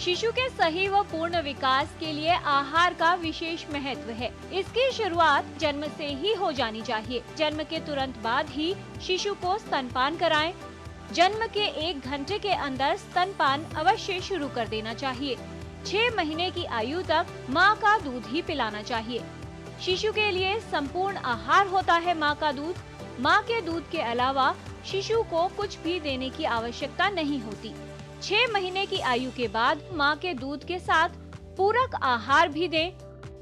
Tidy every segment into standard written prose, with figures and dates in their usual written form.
शिशु के सही व पूर्ण विकास के लिए आहार का विशेष महत्व है। इसकी शुरुआत जन्म से ही हो जानी चाहिए। जन्म के तुरंत बाद ही शिशु को स्तनपान कराएं। जन्म के 1 घंटे के अंदर स्तनपान अवश्य शुरू कर देना चाहिए। 6 महीने की आयु तक माँ का दूध ही पिलाना चाहिए। शिशु के लिए संपूर्ण आहार होता है माँ का दूध। माँ के दूध के अलावा शिशु को कुछ भी देने की आवश्यकता नहीं होती। 6 महीने की आयु के बाद माँ के दूध के साथ पूरक आहार भी दें।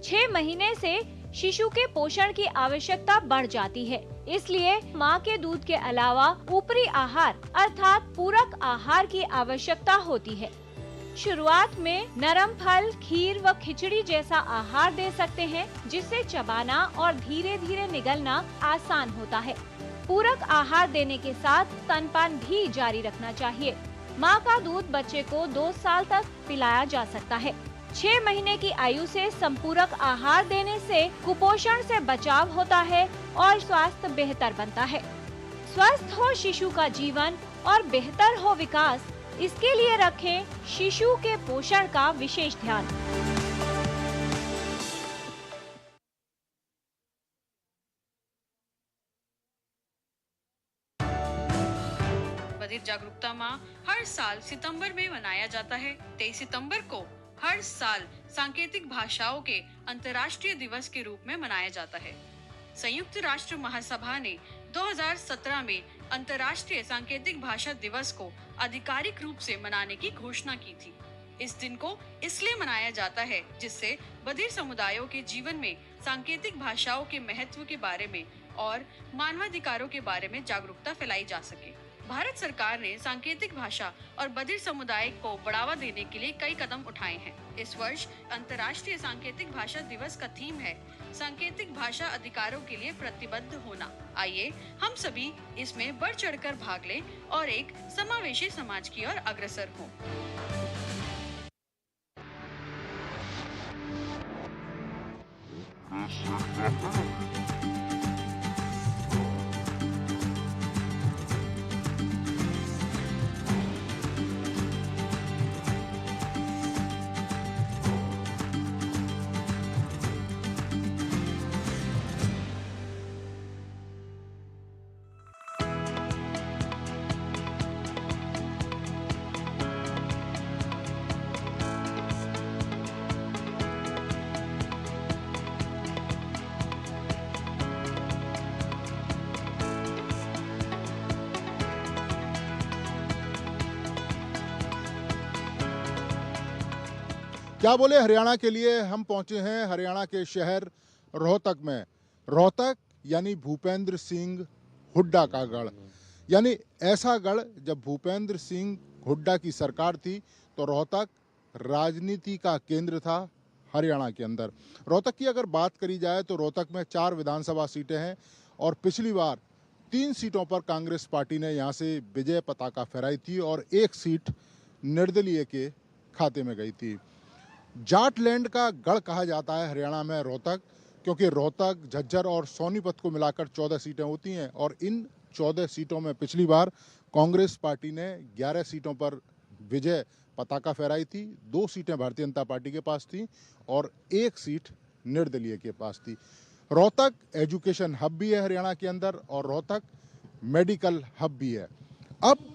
6 महीने से शिशु के पोषण की आवश्यकता बढ़ जाती है, इसलिए माँ के दूध के अलावा ऊपरी आहार अर्थात पूरक आहार की आवश्यकता होती है। शुरुआत में नरम फल, खीर व खिचड़ी जैसा आहार दे सकते हैं, जिससे चबाना और धीरे धीरे निगलना आसान होता है। पूरक आहार देने के साथ स्तनपान भी जारी रखना चाहिए। माँ का दूध बच्चे को 2 साल तक पिलाया जा सकता है। 6 महीने की आयु से संपूरक आहार देने से कुपोषण से बचाव होता है और स्वास्थ्य बेहतर बनता है। स्वस्थ हो शिशु का जीवन और बेहतर हो विकास, इसके लिए रखें शिशु के पोषण का विशेष ध्यान। बधिर जागरूकता माह हर साल सितंबर में मनाया जाता है। 23 सितंबर को हर साल सांकेतिक भाषाओं के अंतर्राष्ट्रीय दिवस के रूप में मनाया जाता है। संयुक्त राष्ट्र महासभा ने 2017 में अंतर्राष्ट्रीय सांकेतिक भाषा दिवस को आधिकारिक रूप से मनाने की घोषणा की थी। इस दिन को इसलिए मनाया जाता है जिससे बधिर समुदायों के जीवन में सांकेतिक भाषाओं के महत्व के बारे में और मानवाधिकारों के बारे में जागरूकता फैलाई जा सके। भारत सरकार ने सांकेतिक भाषा और बधिर समुदाय को बढ़ावा देने के लिए कई कदम उठाए हैं। इस वर्ष अंतर्राष्ट्रीय सांकेतिक भाषा दिवस का थीम है सांकेतिक भाषा अधिकारों के लिए प्रतिबद्ध होना। आइए हम सभी इसमें बढ़ चढ़कर भाग लें और एक समावेशी समाज की ओर अग्रसर हों। क्या बोले हरियाणा के लिए हम पहुंचे हैं हरियाणा के शहर रोहतक में। रोहतक यानी भूपेंद्र सिंह हुड्डा का गढ़, यानी ऐसा गढ़ जब भूपेंद्र सिंह हुड्डा की सरकार थी तो रोहतक राजनीति का केंद्र था हरियाणा के अंदर। रोहतक की अगर बात करी जाए तो रोहतक में 4 विधानसभा सीटें हैं और पिछली बार 3 सीटों पर कांग्रेस पार्टी ने यहां से विजय पताका फहराई थी और 1 सीट निर्दलीय के खाते में गई थी। जाटलैंड का गढ़ कहा जाता है हरियाणा में रोहतक, क्योंकि रोहतक, झज्जर और सोनीपत को मिलाकर 14 सीटें होती हैं और इन 14 सीटों में पिछली बार कांग्रेस पार्टी ने 11 सीटों पर विजय पताका फहराई थी। 2 सीटें भारतीय जनता पार्टी के पास थी और 1 सीट निर्दलीय के पास थी। रोहतक एजुकेशन हब भी है हरियाणा के अंदर और रोहतक मेडिकल हब भी है। अब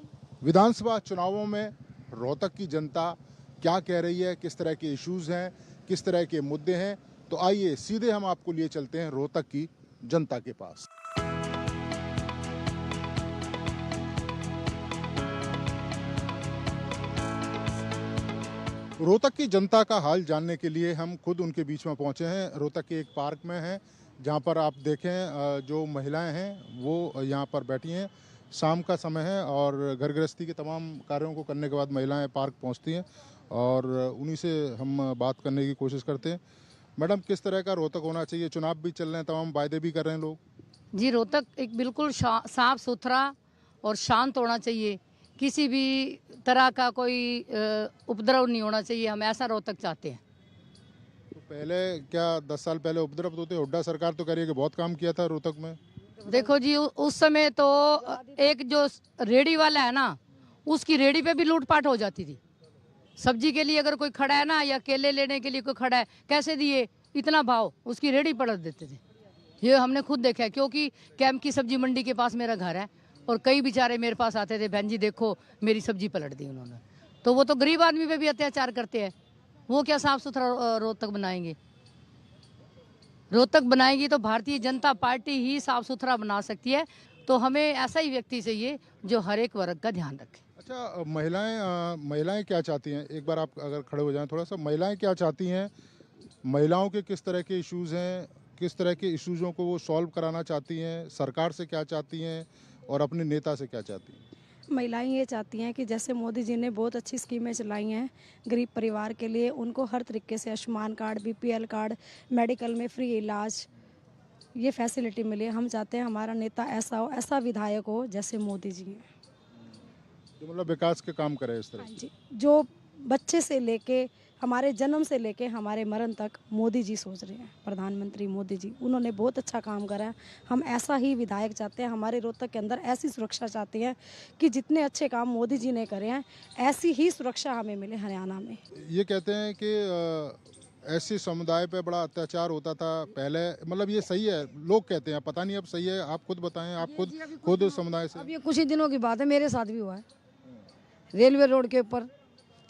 विधानसभा चुनावों में रोहतक की जनता क्या कह रही है, किस तरह के इश्यूज हैं, किस तरह के मुद्दे हैं, तो आइए सीधे हम आपको लिए चलते हैं रोहतक की जनता के पास। रोहतक की जनता का हाल जानने के लिए हम खुद उनके बीच में पहुंचे हैं। रोहतक के एक पार्क में हैं जहां पर आप देखें जो महिलाएं हैं वो यहां पर बैठी हैं। शाम का समय है और घर गृहस्थी के तमाम कार्यों को करने के बाद महिलाएं पार्क पहुंचती हैं और उन्हीं से हम बात करने की कोशिश करते हैं। मैडम, किस तरह का रोहतक होना चाहिए? चुनाव भी चल रहे हैं, तमाम वायदे भी कर रहे हैं लोग। जी, रोहतक एक बिल्कुल साफ सुथरा और शांत होना चाहिए। किसी भी तरह का कोई उपद्रव नहीं होना चाहिए। हम ऐसा रोहतक चाहते हैं। तो पहले क्या 10 साल पहले उपद्रव होते? हुड्डा सरकार तो कह रही है कि बहुत काम किया था रोहतक में। देखो जी, उस समय तो एक जो रेडी वाला है ना, उसकी रेडी पे भी लूटपाट हो जाती थी। सब्जी के लिए अगर कोई खड़ा है ना, या केले लेने के लिए कोई खड़ा है, कैसे दिए, इतना भाव, उसकी रेडी पलट देते थे। ये हमने खुद देखा है, क्योंकि कैंप की सब्जी मंडी के पास मेरा घर है, और कई बेचारे मेरे पास आते थे, बहन जी देखो मेरी सब्जी पलट दी उन्होंने। तो वो तो गरीब आदमी पे भी अत्याचार करते हैं, वो क्या साफ सुथरा रोहतक बनाएंगे? रोहतक बनाएगी तो भारतीय जनता पार्टी ही साफ सुथरा बना सकती है। तो हमें ऐसा ही व्यक्ति चाहिए जो हर एक वर्ग का ध्यान रखे। अच्छा, महिलाएं क्या चाहती हैं? एक बार आप अगर खड़े हो जाएं थोड़ा सा, महिलाएं क्या चाहती हैं? महिलाओं के किस तरह के इश्यूज़ हैं, किस तरह के इश्यूज़ों को वो सॉल्व कराना चाहती हैं, सरकार से क्या चाहती हैं और अपने नेता से क्या चाहती हैं? महिलाएं ये चाहती हैं कि जैसे मोदी जी ने बहुत अच्छी स्कीमें चलाई हैं गरीब परिवार के लिए, उनको हर तरीके से Ayushman card, BPL card, medical में फ्री इलाज, ये फैसिलिटी मिले। हम चाहते हैं हमारा नेता ऐसा हो, ऐसा विधायक हो जैसे मोदी जी हैं, जो मतलब विकास के काम करे इस तरह हाँ से। जी, जो बच्चे से लेके हमारे जन्म से लेके हमारे मरण तक मोदी जी सोच रहे हैं। प्रधानमंत्री मोदी जी, उन्होंने बहुत अच्छा काम करा है। हम ऐसा ही विधायक चाहते हैं, हमारे रोहतक के अंदर ऐसी सुरक्षा चाहते हैं कि जितने अच्छे काम मोदी जी ने करे हैं, ऐसी ही सुरक्षा हमें मिले हरियाणा में। ये कहते हैं कि ऐसे समुदाय पे बड़ा अत्याचार होता था पहले, मतलब ये सही है? लोग कहते हैं, पता नहीं अब सही है, आप खुद बताएं, आप खुद समुदाय से। अब ये कुछ ही दिनों की बात है, मेरे साथ भी हुआ है रेलवे रोड के ऊपर।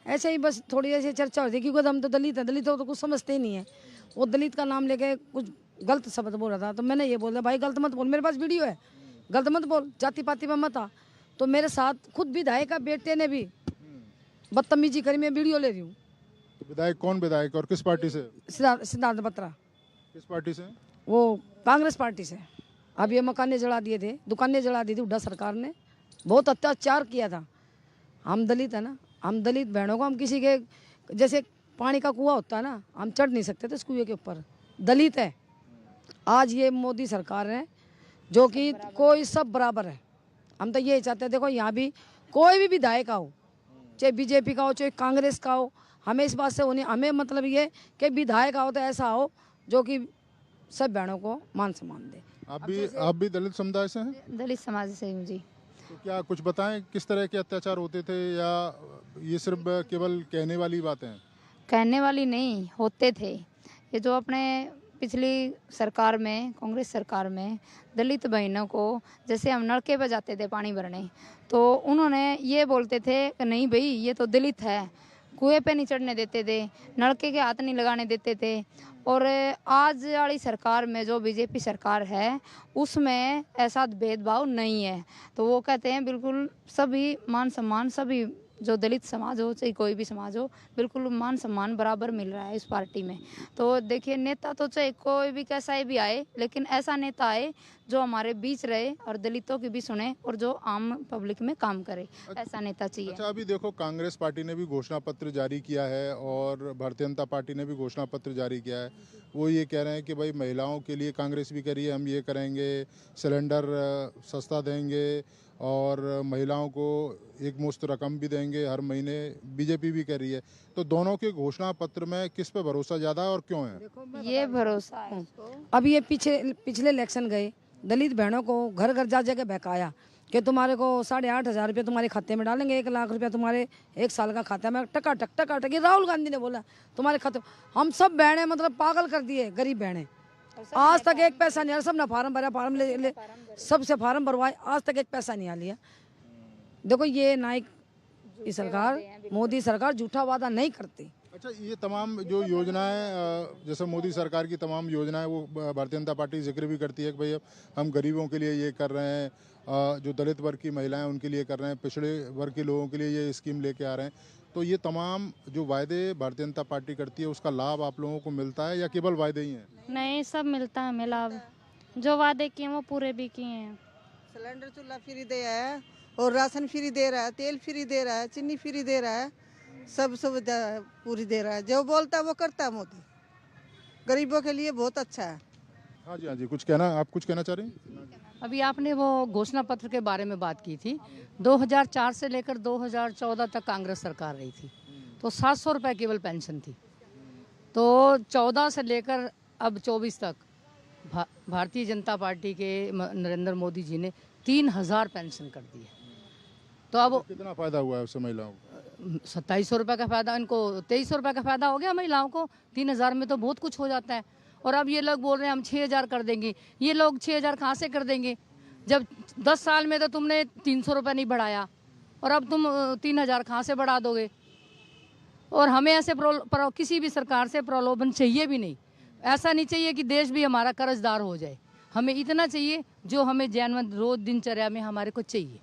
ऐसे ही बस थोड़ी ऐसी चर्चा होती है, क्योंकि हम तो दलित हैं, दलितों तो कुछ समझते ही नहीं है। वो दलित का नाम लेके कुछ गलत शब्द बोल रहा था, तो मैंने ये बोला भाई गलत मत बोल, मेरे पास वीडियो है, गलत मत बोल, जाति पाति में मत आ। तो मेरे साथ खुद विधायक का बेटे ने भी बदतमीजी करी, मैं वीडियो ले रही हूँ। तो विधायक कौन विधायक और किस पार्टी से? सिद्धार्थ बत्रा। किस पार्टी से? वो कांग्रेस पार्टी से। अब ये मकानें जला दिए थे, दुकानें जला दी थी हुड्डा सरकार ने, बहुत अत्याचार किया था। हम दलित है ना, हम दलित बहनों को हम किसी के जैसे पानी का कुआं होता है ना, हम चढ़ नहीं सकते थे उस कुएं के ऊपर। दलित है। आज ये मोदी सरकार है जो कि कोई सब बराबर है। हम तो ये चाहते हैं, देखो यहाँ भी कोई भी विधायक हो, चाहे बीजेपी का हो चाहे कांग्रेस का हो, हमें इस बात से होनी, हमें मतलब ये कि विधायक हो तो ऐसा हो जो कि सब बहनों को मान सम्मान दे। आप भी दलित समुदाय से हैं? दलित समाज से हूँ जी। तो क्या कुछ बताएं, किस तरह के अत्याचार होते थे, या ये सिर्फ केवल कहने वाली बातें हैं? कहने वाली नहीं, होते थे। ये जो अपने पिछली सरकार में, कांग्रेस सरकार में दलित बहनों को, जैसे हम नलके पे जाते थे पानी भरने, तो उन्होंने ये बोलते थे कि नहीं भाई ये तो दलित है, कुएं पे नहीं चढ़ने देते थे, नलके के हाथ नहीं लगाने देते थे। और आज वाली सरकार में जो बीजेपी सरकार है उसमें ऐसा भेदभाव नहीं है। तो वो कहते हैं बिल्कुल सभी मान सम्मान, सभी जो दलित समाज हो चाहे कोई भी समाज हो, बिल्कुल मान सम्मान बराबर मिल रहा है इस पार्टी में। तो देखिए नेता तो चाहे कोई भी कैसा ही भी आए, लेकिन ऐसा नेता आए जो हमारे बीच रहे और दलितों की भी सुने और जो आम पब्लिक में काम करे, ऐसा नेता चाहिए। अच्छा, अभी देखो कांग्रेस पार्टी ने भी घोषणा पत्र जारी किया है और भारतीय जनता पार्टी ने भी घोषणा पत्र जारी किया है। वो ये कह रहे हैं कि भाई महिलाओं के लिए कांग्रेस भी करिए, हम ये करेंगे, सिलेंडर सस्ता देंगे और महिलाओं को एक मुश्त रकम भी देंगे हर महीने, बीजेपी भी कर रही है। तो दोनों के घोषणा पत्र में किस पे भरोसा ज़्यादा है और क्यों है? ये भरोसा है। अब ये पिछले इलेक्शन गए, दलित बहनों को घर घर जा जाके बहकाया कि तुम्हारे को 8,500 रुपये तुम्हारे खाते में डालेंगे, 1 लाख रुपया तुम्हारे 1 साल का खाता में टका ये राहुल गांधी ने बोला तुम्हारे खाते। हम सब बहनें मतलब पागल कर दिए, गरीब बहनें। आज तक एक पैसा नहीं आया, सब ना फार्म भरा, फार्म ले सबसे फार्म भरवाए, आज तक एक पैसा नहीं आ लिया। देखो ये नाइक सरकार, मोदी सरकार झूठा वादा नहीं करती। अच्छा, ये तमाम जो योजनाएं, जैसे मोदी सरकार की तमाम योजनाएं, वो भारतीय जनता पार्टी जिक्र भी करती है कि भाई हम गरीबों के लिए ये कर रहे हैं, जो दलित वर्ग की महिलाएं उनके लिए कर रहे हैं, पिछड़े वर्ग के लोगों के लिए ये स्कीम लेके आ रहे हैं। तो ये तमाम जो वायदे भारतीय जनता पार्टी करती है उसका लाभ आप लोगों को मिलता है या केवल वायदे ही हैं? नहीं, सब मिलता है हमें लाभ, जो वादे किए वो पूरे भी किए हैं। सिलेंडर चूल्हा फ्री दे है और राशन फ्री दे रहा है, तेल फ्री दे रहा है, चीनी फ्री दे रहा है, सब सुविधा पूरी दे रहा है। जो बोलता है वो करता है मोदी, गरीबों के लिए बहुत अच्छा है। हाँ जी, हाँ जी, आप कुछ कहना चाह रही हैं? अभी आपने वो घोषणा पत्र के बारे में बात की थी। 2004 से लेकर 2014 तक कांग्रेस सरकार रही थी, तो 700 रुपये केवल पेंशन थी। तो 14 से लेकर अब 24 तक भारतीय जनता पार्टी के नरेंद्र मोदी जी ने 3,000 पेंशन कर दी है। तो अब कितना फायदा हुआ है उससे महिलाओं को? 2700 रुपये का फ़ायदा, इनको 2300 रुपये का फ़ायदा हो गया महिलाओं को। 3000 में तो बहुत कुछ हो जाता है। और अब ये लोग बोल रहे हैं हम 6000 कर देंगे। ये लोग 6000 कहाँ से कर देंगे जब 10 साल में तो तुमने 300 रुपये नहीं बढ़ाया, और अब तुम 3000 कहाँ से बढ़ा दोगे। और हमें ऐसे किसी भी सरकार से प्रलोभन चाहिए भी नहीं। ऐसा नहीं चाहिए कि देश भी हमारा कर्जदार हो जाए। हमें इतना चाहिए जो हमें जैनवन रोज दिनचर्या में हमारे को चाहिए।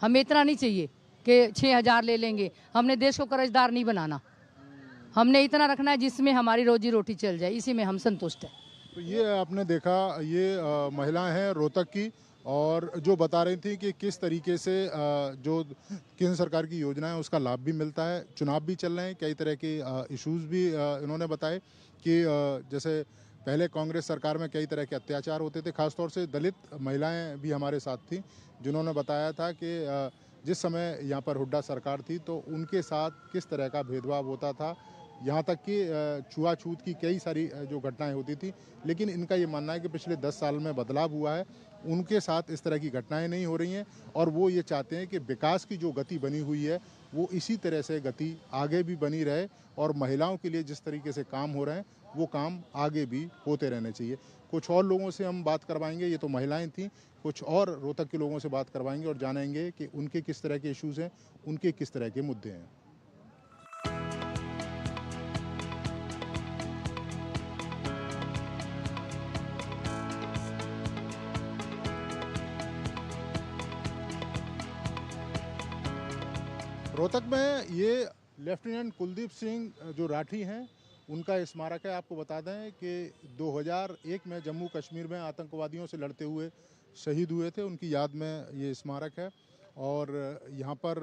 हमें इतना नहीं चाहिए कि 6000 ले लेंगे। हमने देश को कर्जदार नहीं बनाना। हमने इतना रखना है जिसमें हमारी रोजी रोटी चल जाए, इसी में हम संतुष्ट हैं। तो ये आपने देखा, ये महिलाएं हैं रोहतक की, और जो बता रही थी कि किस तरीके से जो केंद्र सरकार की योजना है उसका लाभ भी मिलता है। चुनाव भी चल रहे हैं, कई तरह के इश्यूज भी इन्होंने बताए कि जैसे पहले कांग्रेस सरकार में कई तरह के अत्याचार होते थे, खासतौर से दलित महिलाएं भी हमारे साथ थी जिन्होंने बताया था कि जिस समय यहाँ पर हुड्डा सरकार थी तो उनके साथ किस तरह का भेदभाव होता था, यहाँ तक कि छुआछूत की कई सारी जो घटनाएं होती थी। लेकिन इनका ये मानना है कि पिछले 10 साल में बदलाव हुआ है, उनके साथ इस तरह की घटनाएं नहीं हो रही हैं, और वो ये चाहते हैं कि विकास की जो गति बनी हुई है वो इसी तरह से गति आगे भी बनी रहे, और महिलाओं के लिए जिस तरीके से काम हो रहे हैं वो काम आगे भी होते रहने चाहिए। कुछ और लोगों से हम बात करवाएंगे, ये तो महिलाएं थीं, कुछ और रोहतक के लोगों से बात करवाएंगे और जानेंगे कि उनके किस तरह के इश्यूज़ हैं, उनके किस तरह के मुद्दे हैं। रोहतक में ये लेफ्टिनेंट कुलदीप सिंह जो राठी हैं उनका स्मारक है। आपको बता दें कि 2001 में जम्मू कश्मीर में आतंकवादियों से लड़ते हुए शहीद हुए थे, उनकी याद में ये स्मारक है। और यहाँ पर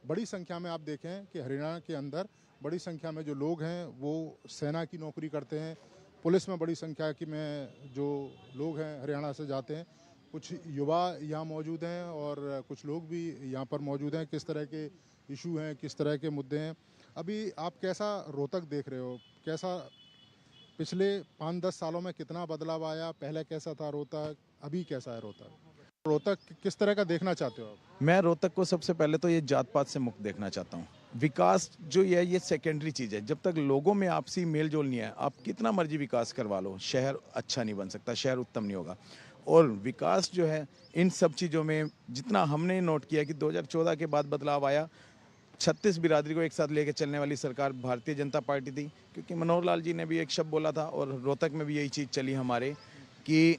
बड़ी संख्या में आप देखें कि हरियाणा के अंदर बड़ी संख्या में जो लोग हैं वो सेना की नौकरी करते हैं, पुलिस में बड़ी संख्या की में जो लोग हैं हरियाणा से जाते हैं। कुछ युवा यहाँ मौजूद हैं और कुछ लोग भी यहाँ पर मौजूद हैं। किस तरह के इशू हैं, किस तरह के मुद्दे हैं, अभी आप कैसा रोहतक देख रहे हो? कैसा पिछले 5-10 सालों में कितना बदलाव आया? पहले कैसा था रोहतक, अभी कैसा है रोहतक? रोहतक किस तरह का देखना चाहते हो आप? मैं रोहतक को सबसे पहले तो ये जात पात से मुक्त देखना चाहता हूँ। विकास जो ये सेकेंडरी चीज़ है। जब तक लोगों में आपसी मेल जोल नहीं है, आप कितना मर्जी विकास करवा लो, शहर अच्छा नहीं बन सकता, शहर उत्तम नहीं होगा। और विकास जो है इन सब चीज़ों में जितना हमने नोट किया कि 2014 के बाद बदलाव आया, 36 बिरादरी को एक साथ लेकर चलने वाली सरकार भारतीय जनता पार्टी थी। क्योंकि मनोहर लाल जी ने भी एक शब्द बोला था और रोहतक में भी यही चीज़ चली हमारे कि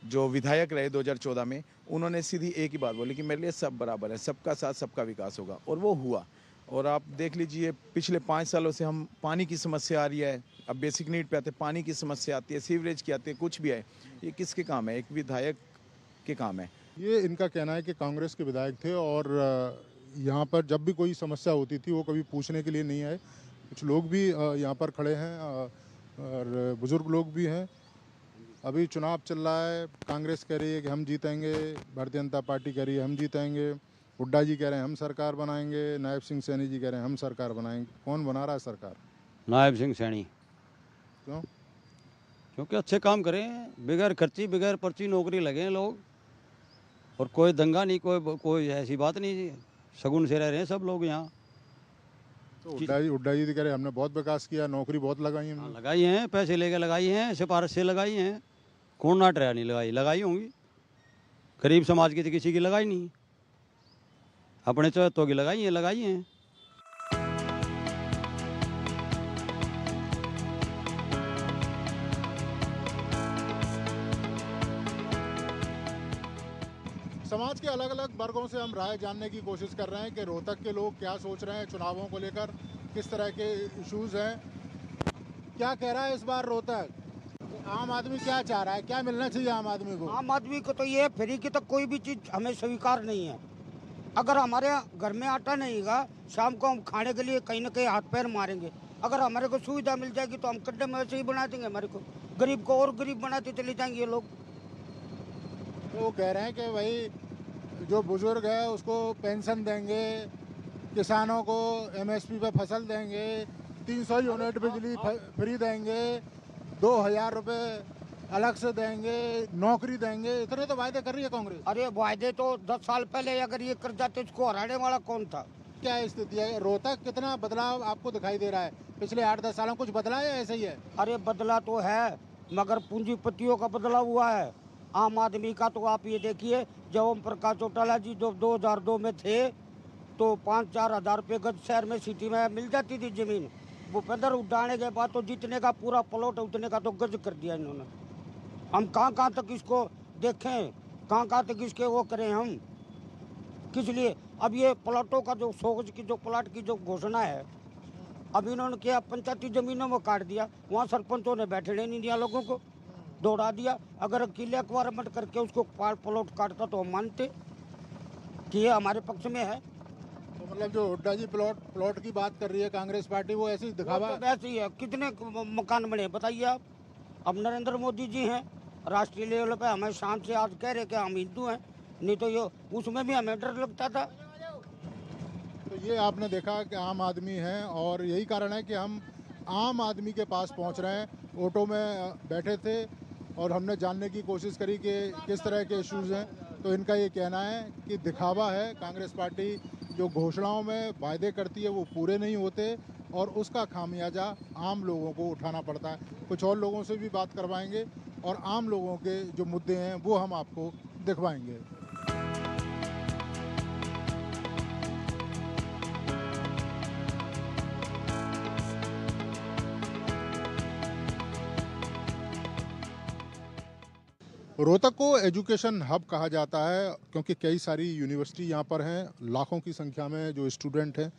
जो विधायक रहे 2014 में, उन्होंने सीधी एक ही बात बोली कि मेरे लिए सब बराबर है, सबका साथ सबका विकास होगा, और वो हुआ। और आप देख लीजिए पिछले 5 सालों से हम पानी की समस्या आ रही है, अब बेसिक नीड पे आते, पानी की समस्या आती है, सीवरेज की आती है, कुछ भी है, ये किसके काम है? एक विधायक के काम है। ये इनका कहना है कि कांग्रेस के विधायक थे और यहाँ पर जब भी कोई समस्या होती थी वो कभी पूछने के लिए नहीं आए। कुछ लोग भी यहाँ पर खड़े हैं और बुजुर्ग लोग भी हैं। अभी चुनाव चल रहा है, कांग्रेस कह रही है कि हम जीतेंगे, भारतीय जनता पार्टी कह रही है हम जीतेंगे, हुड्डा जी कह रहे हैं हम सरकार बनाएंगे, नायब सिंह सैनी जी कह रहे हैं हम सरकार बनाएंगे। कौन बना रहा है सरकार? नायब सिंह सैनी। क्यों? क्योंकि अच्छे काम करें, बगैर खर्ची बगैर पर्ची नौकरी लगे हैं लोग, और कोई दंगा नहीं, कोई ऐसी बात नहीं, शगुन से रह रहे हैं सब लोग यहाँ। तो हुड्डा जी कह रहे हैं हमने बहुत विकास किया, नौकरी बहुत लगाई है। लगाई हैं, पैसे लेके लगाई हैं, सिफारिश से लगाई हैं, कौन नाट रहा नहीं लगाई, लगाई होंगी। गरीब समाज की तो किसी की लगाई नहीं, अपने चौहत्तों की लगाई हैं। समाज के अलग अलग वर्गों से हम राय जानने की कोशिश कर रहे हैं कि रोहतक के लोग क्या सोच रहे हैं चुनावों को लेकर, किस तरह के इश्यूज हैं, क्या कह रहा है इस बार रोहतक? आम आदमी क्या चाह रहा है, क्या मिलना चाहिए आम आदमी को? आम आदमी को तो ये फ्री की तो कोई भी चीज़ हमें स्वीकार नहीं है। अगर हमारे घर में आटा नहीं है, शाम को हम खाने के लिए कहीं ना कहीं हाथ पैर मारेंगे। अगर हमारे को सुविधा मिल जाएगी तो हम कड्डे में वैसे ही बना देंगे, हमारे को गरीब को और गरीब बनाते चले जाएंगे ये लोग। तो वो कह रहे हैं कि भाई जो बुजुर्ग है उसको पेंशन देंगे, किसानों को MSP पे फसल देंगे, 300 यूनिट बिजली फ्री देंगे, 2000 रुपये अलग से देंगे, नौकरी देंगे, इतने तो वायदे कर रही है कांग्रेस। अरे वायदे तो 10 साल पहले अगर ये कर जाते इसको हराने वाला कौन था? क्या स्थिति है? रोहतक कितना बदलाव आपको दिखाई दे रहा है? पिछले 8-10 सालों कुछ बदला है या ऐसे ही है? अरे बदला तो है, मगर पूंजीपतियों का बदलाव हुआ है। आम आदमी का तो आप ये देखिए, जब ओम प्रकाश चौटाला जी जब 2002 में थे तो 5-4 हजार रुपये गज शहर में सिटी में मिल जाती थी जमीन। भूपेंद्र हुड्डा आने के बाद तो जितने का पूरा प्लॉट उतने का तो गज कर दिया इन्होंने। हम कहाँ तक इसको देखें, कहाँ तक इसके वो करें हम, किस लिए? अब ये प्लाटों का जो सोच की जो प्लाट की जो घोषणा है, अब इन्होंने क्या पंचायती जमीनों में काट दिया, वहाँ सरपंचों ने बैठने नहीं दिया, लोगों को दौड़ा दिया। अगर अकेले एक्वायरमेंट करके उसको प्लॉट काटता तो हम मानते कि ये हमारे पक्ष में है। तो मतलब जो हुड्डा जी प्लॉट की बात कर रही है कांग्रेस पार्टी, वो ऐसी दिखावा तो वैसे ही है। कितने मकान बने बताइए आप? अब नरेंद्र मोदी जी हैं राष्ट्रीय लेवल पे, हमें शान से आज कह रहे कि हम हिंदू हैं, नहीं तो ये उसमें भी हमें डर लगता था। तो ये आपने देखा कि आम आदमी है, और यही कारण है कि हम आम आदमी के पास पहुंच रहे हैं। ऑटो में बैठे थे और हमने जानने की कोशिश करी कि किस तरह के इश्यूज़ हैं। तो इनका ये कहना है कि दिखावा है, कांग्रेस पार्टी जो घोषणाओं में वायदे करती है वो पूरे नहीं होते और उसका खामियाजा आम लोगों को उठाना पड़ता है। कुछ और लोगों से भी बात करवाएंगे और आम लोगों के जो मुद्दे हैं वो हम आपको दिखवाएंगे। रोहतक को एजुकेशन हब कहा जाता है क्योंकि कई सारी यूनिवर्सिटी यहाँ पर हैं। लाखों की संख्या में जो स्टूडेंट हैं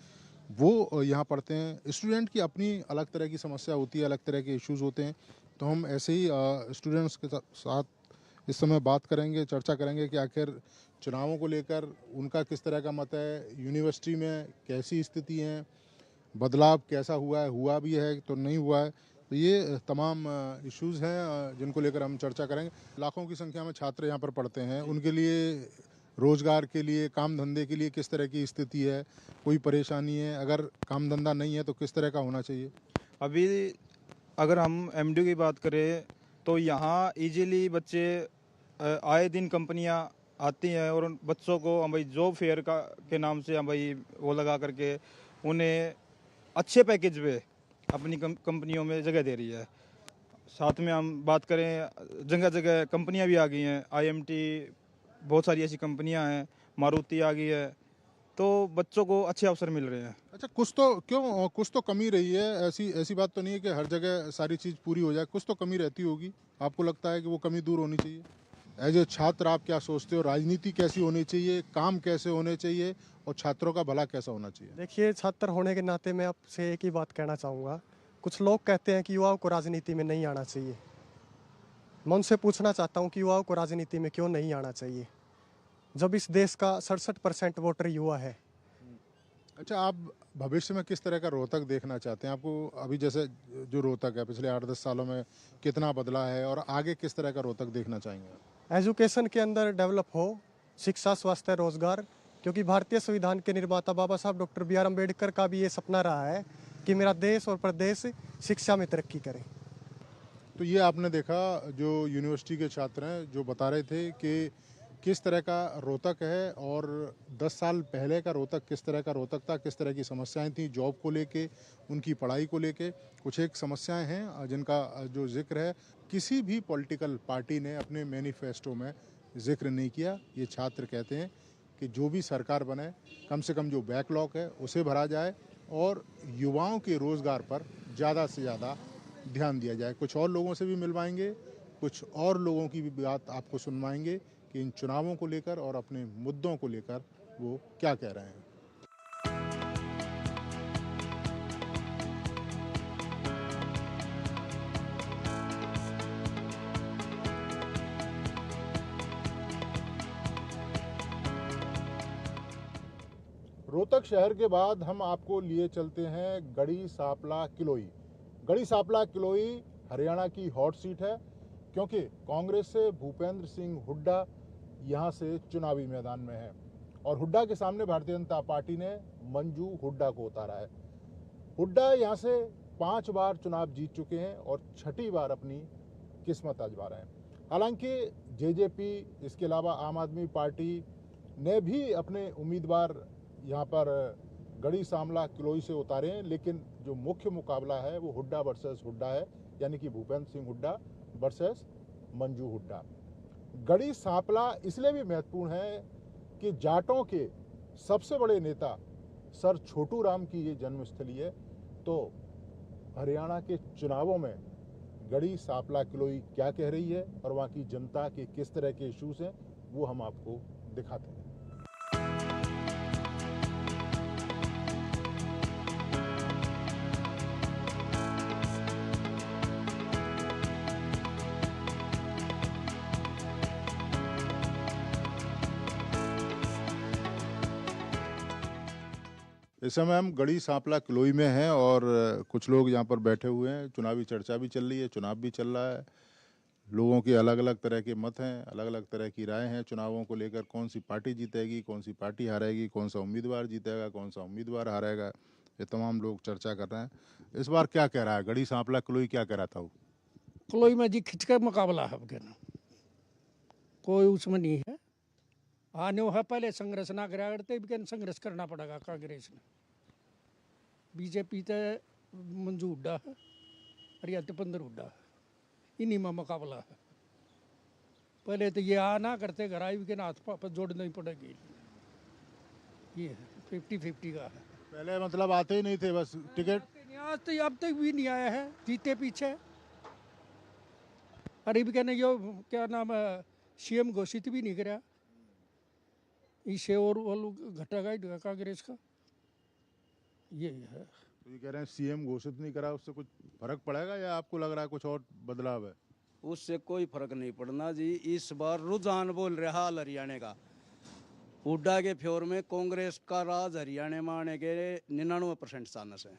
वो यहाँ पढ़ते हैं। स्टूडेंट की अपनी अलग तरह की समस्या होती है, अलग तरह के इश्यूज होते हैं। तो हम ऐसे ही स्टूडेंट्स के साथ इस समय बात करेंगे, चर्चा करेंगे कि आखिर चुनावों को लेकर उनका किस तरह का मत है, यूनिवर्सिटी में कैसी स्थिति है, बदलाव कैसा हुआ भी है तो नहीं हुआ है। तो ये तमाम इश्यूज़ हैं जिनको लेकर हम चर्चा करेंगे। लाखों की संख्या में छात्र यहाँ पर पढ़ते हैं, उनके लिए रोज़गार के लिए, काम धंधे के लिए किस तरह की स्थिति है, कोई परेशानी है? अगर काम धंधा नहीं है तो किस तरह का होना चाहिए? अभी अगर हम एमडी की बात करें तो यहाँ इजीली बच्चे आए दिन कंपनियाँ आती हैं और उन बच्चों को हम भाई जॉब फेयर के नाम से हम भाई वो लगा करके उन्हें अच्छे पैकेज पे अपनी कंपनियों में जगह दे रही है। साथ में हम बात करें जगह जगह कंपनियां भी आ गई हैं, आईएमटी, बहुत सारी ऐसी कंपनियां हैं, मारुति आ गई है, तो बच्चों को अच्छे अवसर मिल रहे हैं। अच्छा, कुछ तो कमी रही है, ऐसी बात तो नहीं है कि हर जगह सारी चीज़ पूरी हो जाए, कुछ तो कमी रहती होगी। आपको लगता है कि वो कमी दूर होनी चाहिए? एज ए छात्र आप क्या सोचते हो, राजनीति कैसी होनी चाहिए, काम कैसे होने चाहिए और छात्रों का भला कैसा होना चाहिए? देखिए, छात्र होने के नाते मैं आपसे एक ही बात कहना चाहूँगा। कुछ लोग कहते हैं कि युवाओं को राजनीति में नहीं आना चाहिए। मैं उनसे पूछना चाहता हूँ कि युवाओं को राजनीति में क्यों नहीं आना चाहिए जब इस देश का 67% वोटर युवा है। अच्छा, आप भविष्य में किस तरह का रोहतक देखना चाहते हैं? आपको अभी जैसे जो रोहतक है पिछले 8-10 सालों में कितना बदला है और आगे किस तरह का रोहतक देखना चाहेंगे? एजुकेशन के अंदर डेवलप हो, शिक्षा, स्वास्थ्य, रोजगार, क्योंकि भारतीय संविधान के निर्माता बाबा साहब डॉक्टर बी आर अम्बेडकर का भी ये सपना रहा है कि मेरा देश और प्रदेश शिक्षा में तरक्की करे। तो ये आपने देखा जो यूनिवर्सिटी के छात्र हैं जो बता रहे थे कि किस तरह का रोहतक है और 10 साल पहले का रोहतक किस तरह का रोहतक था, किस तरह की समस्याएं थी जॉब को लेके, उनकी पढ़ाई को लेके। कुछ एक समस्याएं हैं जिनका जो जिक्र है किसी भी पॉलिटिकल पार्टी ने अपने मैनिफेस्टो में जिक्र नहीं किया। ये छात्र कहते हैं कि जो भी सरकार बने कम से कम जो बैकलॉग है उसे भरा जाए और युवाओं के रोज़गार पर ज़्यादा से ज़्यादा ध्यान दिया जाए। कुछ और लोगों से भी मिलवाएंगे, कुछ और लोगों की भी बात आपको सुनवाएंगे कि इन चुनावों को लेकर और अपने मुद्दों को लेकर वो क्या कह रहे हैं। रोहतक शहर के बाद हम आपको लिए चलते हैं गढ़ी सांपला किलोई। गढ़ी सांपला किलोई हरियाणा की हॉट सीट है क्योंकि कांग्रेस से भूपेंद्र सिंह हुड्डा यहाँ से चुनावी मैदान में है और हुड्डा के सामने भारतीय जनता पार्टी ने मंजू हुड्डा को उतारा है। हुड्डा यहाँ से 5 बार चुनाव जीत चुके हैं और 6ठी बार अपनी किस्मत आजमा रहे हैं। हालांकि जेजेपी, इसके अलावा आम आदमी पार्टी ने भी अपने उम्मीदवार यहाँ पर गढ़ी सांवला किलोई से उतारे हैं, लेकिन जो मुख्य मुकाबला है वो हुड्डा वर्सेस हुड्डा है, यानी कि भूपेंद्र सिंह हुड्डा वर्सेस मंजू हुड्डा। गढ़ी सांवला इसलिए भी महत्वपूर्ण है कि जाटों के सबसे बड़े नेता सर छोटू राम की ये जन्मस्थली है। तो हरियाणा के चुनावों में गढ़ी सांवला किलोई क्या कह रही है और वहाँ की जनता के किस तरह के इश्यूज हैं, वो हम आपको दिखाते हैं। इस समय हम गढ़ी सांवला किलोई में हैं और कुछ लोग यहाँ पर बैठे हुए हैं। चुनावी चर्चा भी चल रही है, चुनाव भी चल रहा है। लोगों के अलग अलग तरह के मत हैं, अलग अलग तरह की राय हैं चुनावों को लेकर। कौन सी पार्टी जीतेगी, कौन सी पार्टी हारेगी, कौन सा उम्मीदवार जीतेगा, कौन सा उम्मीदवार हारेगा, ये तमाम लोग चर्चा कर रहे हैं। इस बार क्या कह रहा है गढ़ी सांवला किलोई, क्या कह रहा था वो? किलोई में जी खिंच का मुकाबला है, कोई उसमें नहीं है। आने है पहले संघर्ष ना करा करते भी संघर्ष करना पड़ेगा कांग्रेस ने। बीजेपी तो मंजू हुड्डा है और या दीपेंद्र हुड्डा है, इन्हीं में मुकाबला है। पहले तो ये आ ना करते, घर आई भी हाथ पर जोड़नी पड़ेगी। ये 50-50 का है। पहले मतलब आते ही नहीं थे, बस टिकट आज तो अब तक भी नहीं आया है, जीते पीछे। अरे भी कहने यो क्या नाम है, सीएम घोषित भी नहीं करा। इसे और वो लोग घटेगा कांग्रेस का, ये है। तो ये कह रहे हैं सीएम घोषित नहीं करा, उससे कुछ फर्क पड़ेगा या आपको लग रहा है कुछ और बदलाव है? उससे कोई फर्क नहीं पड़ना जी। इस बार रुझान बोल रहा हाल हरियाणा का। हुड्डा के फ्योर में कांग्रेस का राज हरियाणा में आने के 99% चांस है।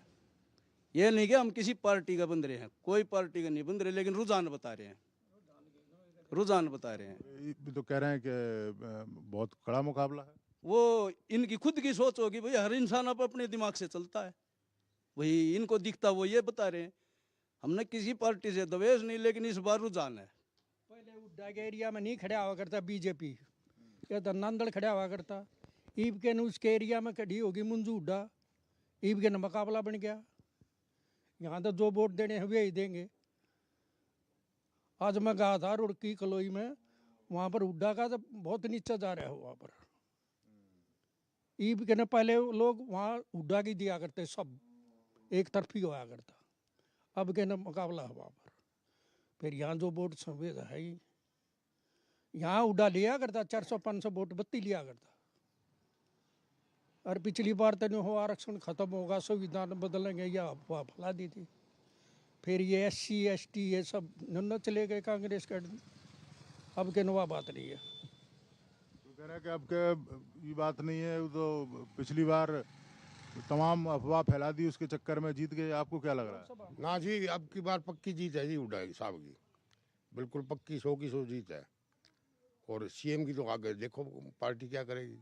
ये नहीं कि हम किसी पार्टी का बंद रहे हैं, कोई पार्टी का नहीं बंद रहे, लेकिन रुझान बता रहे हैं, रुझान बता रहे हैं। तो कह रहे हैं कि बहुत कड़ा मुकाबला है। वो इनकी खुद की सोच होगी भाई, हर इंसान अपने दिमाग से चलता है, वही इनको दिखता वो ये बता रहे हैं। हमने किसी पार्टी से द्वेष नहीं, लेकिन इस बार रुझान है। पहले हुड्डा के एरिया में नहीं खड़ा हुआ करता बीजेपी, या तो नांदड़ खड़ा हुआ करता। ईब के उसके एरिया में खड़ी होगी मंजू हुड्डा, ईब के मुकाबला बन गया। यहाँ तो जो वोट देने हैं वे ही देंगे। आज मैं गया था रुड़की किलोई में, वहाँ पर हुड्डा का तो बहुत नीचा जा रहा है वहाँ पर। ईब के न पहले लोग वहाँ हुड्डा की दिया करते, सब एक तरफी होया करता। अब के न मुकाबला है वहाँ पर। फिर यहाँ जो वोट संवेद है ही, यहाँ हुड्डा लिया करता 400-500 वोट बत्ती लिया करता। और पिछली बार तो हो आरक्षण खत्म होगा, संविधान बदलेंगे, या अफवाह फैला दी थी। फिर ये SC ST ये सब न चले गए कांग्रेस का। अब के नवा बात नहीं है। तो कह रहा है कि अब के ये बात नहीं है, तो पिछली बार तमाम अफवाह फैला दी, उसके चक्कर में जीत गए। आपको क्या लग रहा है? ना जी, अब की बार पक्की जीत है जी हुड्डा साहब की, बिल्कुल पक्की 100 की 100 जीत है। और सीएम की तो आगे देखो पार्टी क्या करेगी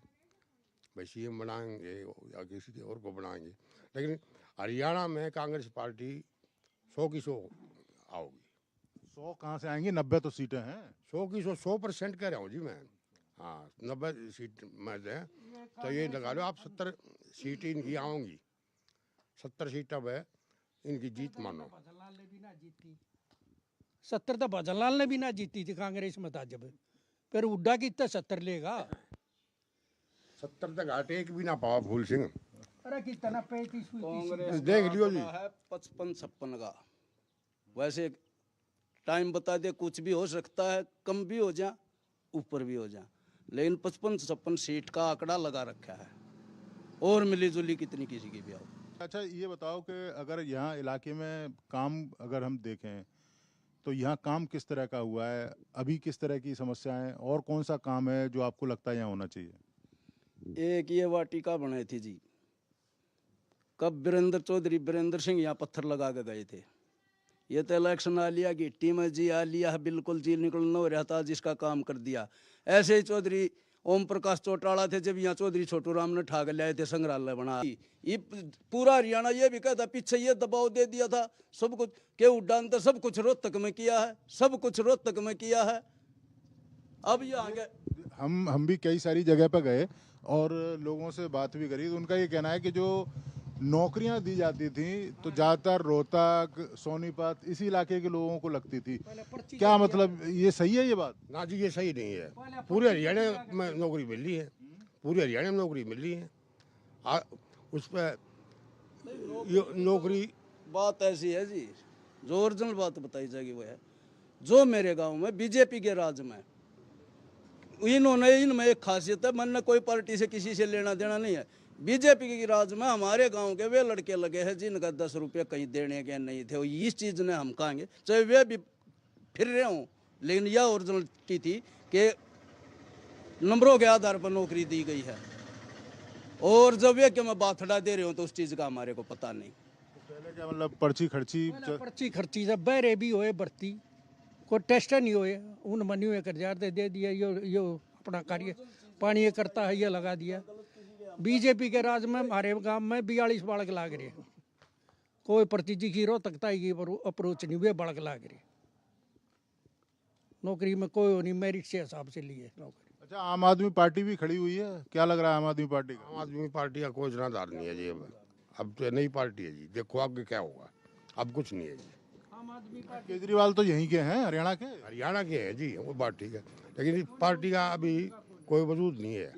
भाई, सीएम बनाएंगे या किसी और को बनाएंगे, लेकिन हरियाणा में कांग्रेस पार्टी 100 की 100 आओगी। 100 कहाँ से आएंगी? 90 तो सीटें हैं। 100 की 100% कह रहा हूँ जी मैं। हाँ 90 सीट में दें तो ये लगा लो आप 70 सीटें इनकी आऊँगी। 70 सीट अब है इनकी जीत मानो। 70 तो भजनलाल ने भी ना जीती थी कांग्रेस में था जब, फिर हुड्डा की तो 70 लेगा। 70 तक घाटे एक भी ना पावा फूल सिंह। अरे कितना 35 कांग्रेस देख लियो जी है 55-56 का। वैसे टाइम बता दे, कुछ भी हो सकता है, कम भी हो जा ऊपर भी हो जा, लेकिन 55-56 सीट का आंकड़ा लगा रखा है। और मिलीजुली कितनी किसी की भी आओ। अच्छा ये बताओ कि अगर यहाँ इलाके में काम अगर हम देखें तो यहाँ काम किस तरह का हुआ है, अभी किस तरह की समस्याएं, और कौन सा काम है जो आपको लगता है यहाँ होना चाहिए? एक ये वाटिका बनाई थी जी, कब वीरेंद्र सिंह यहाँ पत्थर लगा के गए थे। ये तो इलेक्शन आ लिया गिट्टी में जी आ लिया, बिल्कुल जी निकलना हो रहा था, जिसका काम कर दिया। ऐसे ही चौधरी ओम प्रकाश चौटाला थे जब यहाँ चौधरी छोटू राम ने ठाक लाए थे संग्रहालय बना। ये पूरा हरियाणा ये भी कहता पीछे ये दबाव दे दिया था सब कुछ के उड्डान तो सब कुछ रोहतक में किया है, सब कुछ रोहतक में किया है। अब ये आगे हम भी कई सारी जगह पर गए और लोगों से बात भी करी, तो उनका ये कहना है कि जो नौकरियां दी जाती थी तो ज़्यादातर रोहतक सोनीपत इसी इलाके के लोगों को लगती थी। क्या मतलब ये सही है ये बात? ना जी ये सही नहीं है। पूरे हरियाणा में नौकरी मिल रही है, पूरे हरियाणा में नौकरी मिल रही है। उस पर नौकरी बात ऐसी है जी, जो ओरिजिनल बात बताई जाएगी वो है जो मेरे गांव में बीजेपी के राज में इनमें एक खासियत है, मन ने कोई पार्टी से किसी से लेना देना नहीं है। बीजेपी के राज में हमारे गांव के वे लड़के लगे हैं जिनका 10 रुपये कहीं देने के नहीं थे। इस चीज़ ने हम कहेंगे चाहे वे भी फिर रहे हों, लेकिन यह ओरिजिनल की थी कि नंबरों के आधार पर नौकरी दी गई है। और जब ये कि मैं बाथड़ा दे रहे हूँ तो उस चीज़ का हमारे को पता नहीं। पहले क्या मतलब पर्ची खर्ची जब बहरे भी होए भर्ती कोई टेस्ट नहीं होए उन मनी हुए कर जाते दे दिया यो अपना कार्य पानी ये करता है ये लगा दिया। बीजेपी के राज में हमारे गांव में 42 बालक लाग रहे, कोई प्रतिजी की रोहतक की अप्रोच नहीं हुए बालक लाग रहे। नौकरी में कोई नहीं मेरिट से हिसाब से लिए नौकरी। अच्छा, आम आदमी पार्टी भी खड़ी हुई है, क्या लग रहा है आम आदमी पार्टी का? आम आदमी पार्टी का कोई जनाधार नहीं है जी। अब तो नई पार्टी है जी, देखो आगे क्या होगा। अब कुछ नहीं है जी। केजरीवाल तो यहीं के हैं, हरियाणा के हैं जी वो पार्टी के, लेकिन इस पार्टी का अभी कोई वजूद नहीं है।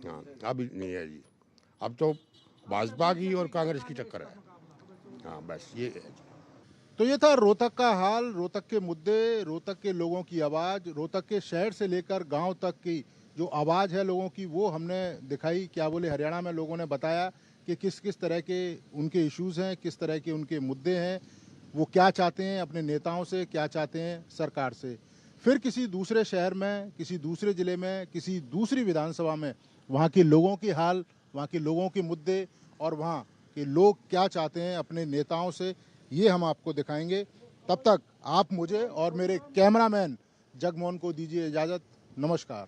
हाँ अभी नहीं है जी। अब तो भाजपा की और कांग्रेस की टक्कर है। हाँ बस ये है। तो ये था रोहतक का हाल, रोहतक के मुद्दे, रोहतक के लोगों की आवाज़, रोहतक के शहर से लेकर गांव तक की जो आवाज़ है लोगों की वो हमने दिखाई। क्या बोले हरियाणा में लोगों ने बताया कि किस किस तरह के उनके इश्यूज़ हैं, किस तरह के उनके मुद्दे हैं, वो क्या चाहते हैं अपने नेताओं से, क्या चाहते हैं सरकार से। फिर किसी दूसरे शहर में, किसी दूसरे ज़िले में, किसी दूसरी विधानसभा में वहाँ के लोगों की हाल, वहाँ के लोगों के मुद्दे और वहाँ के लोग क्या चाहते हैं अपने नेताओं से, ये हम आपको दिखाएंगे। तब तक आप मुझे और मेरे कैमरामैन जगमोहन को दीजिए इजाज़त। नमस्कार।